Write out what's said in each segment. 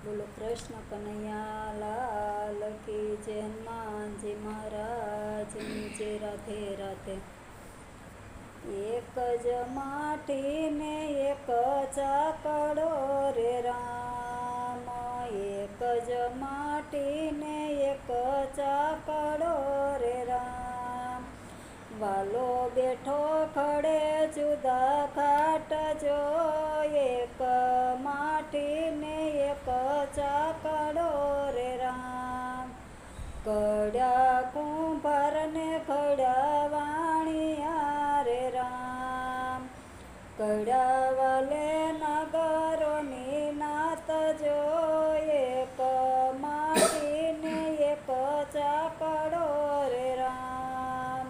બોલો કૃષ્ણ કનૈયા લાલ કી જય, હનુમાનજી મહારાજની જય, રાધે રાધે। એક જ માટી ને એક ચાકડો રે રામ, એક જ માટી ને એક ચાકડો રે રામ। વાલો બેઠો ખડે જુદા ખાટ જો, એક માટી ને એક ચાકડો રે રામ। કડ્યા કુંભાર ને કડ્યા વાણિયા રે રામ, કડ્યા વાલે નગરોની નાત જો, એક માટી ને એક ચાકડો રે રામ।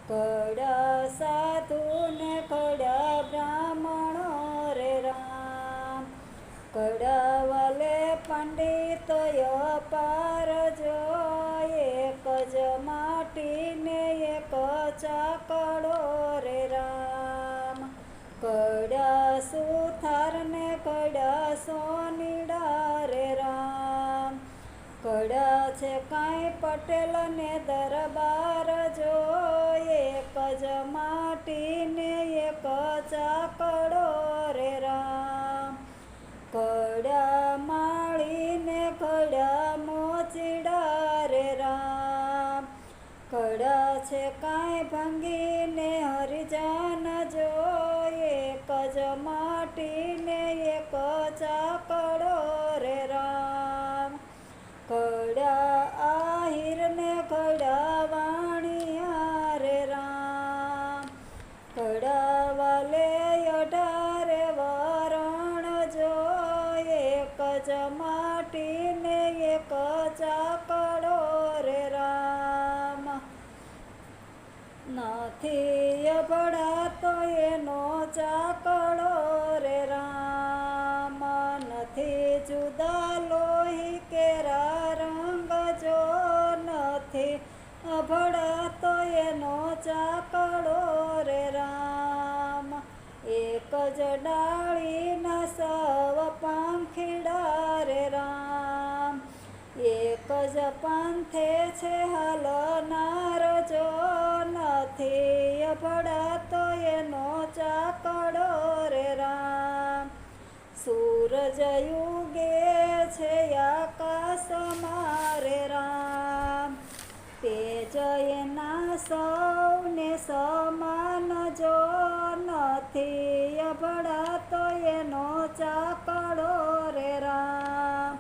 કડ્યા સાધુ ને કડ્યા બ્રાહ્મણો રે રામ, કડ્યા વાલે પંડિત અપાર જો, એક જ માટી ને એક ચાકડો રે રામ। કડ્યા સુથાર ને કડ્યા સોનીડા રે રામ, કડ્યા છે કાંઈ પટેલ ને દરબાર જો, એક જ માટી ને એક ચાકડો રે રામ। કડ્યા માળી ને કડ્યા મોચીડા રે રામ, કડ્યા છે કાંઈ ભંગી ને હરિજન જો, એક જ માટી ને એક ચાકડો રે રામ। કડ્યા આહિર ને કડ્યા વાણિયા રે રામ, કડ્યા વાલે 18 વરણ જો, એક જ માટી ને એક ચાકડો રે રામ। નથી અભડાતો એનો ચાકડો રે રામ, નથી જુદા લોહી કેરા રંગ જો, નથી અભડાતો એનો ચાકડો રે રામ। એક જ ડાળીના સવ પાંખીડા રે રામ, એક જ પંથે છે હાલનાર જો, નથી અભડાતો એનો ચાકડો રે રામ। સૂરજ યુગે છે આકાશમાં રે રામ, તેજ એના સૌને સમાન જો, નથી અભડાતો એનો ચાકડો રે રામ।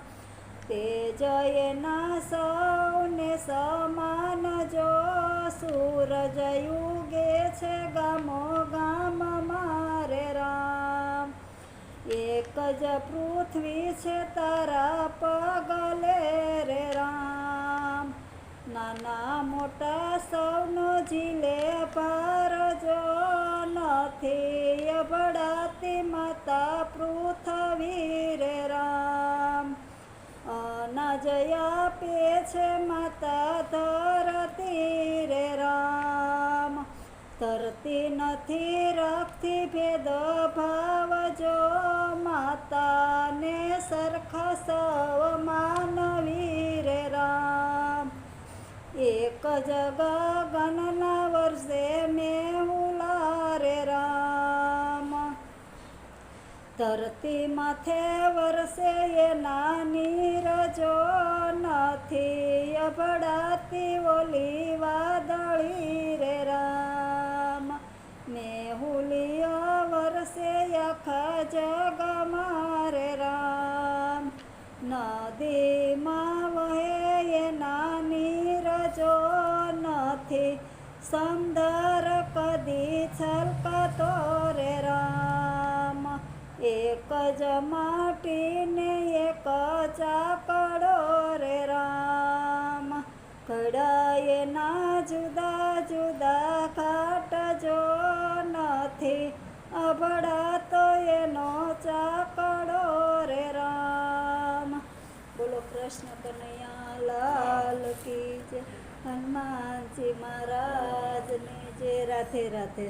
તેજ એના સૌને સમાન જો, સૂરજ યુગે છે ગામો ગામમાં રે રામ। એક જ પૃથ્વી છે તારા પગલે રે રામ, નાના મોટા સૌનો જીલે ભાર જો, નથી અભડાતી માતા પૃથ્વી રે રામ। અનાજ આપે છે માતા ધરતી રે રામ, ધરતી નથી રાખતી ભેદ ભાવ જો, માતાને સરખા સૌ માનવી રે રામ। એક જ ગગનના વર્ષે મેહુલા રે રામ, ધરતી માથે વરસે એના નીર જો, નથી અભડાતી ઓલી વાદળી રે રામ। મેહુલિયા વરસે આખા જગમાં રે રામ, નદીમાં વહે એના નીર જો, નથી સમુદ્ર કદી છલકાતો રે રામ। એક જ માટી ને એક ચાકડો રે રામ, કડ્યા એના જુદા જુદા ઘાટ જો, નથી અભડાતો એનો ચાકડો રે રામ। બોલો કૃષ્ણ કનૈયા લાલ કી જય, હનુમાનજી મહારાજની જય, રાધે રાધે।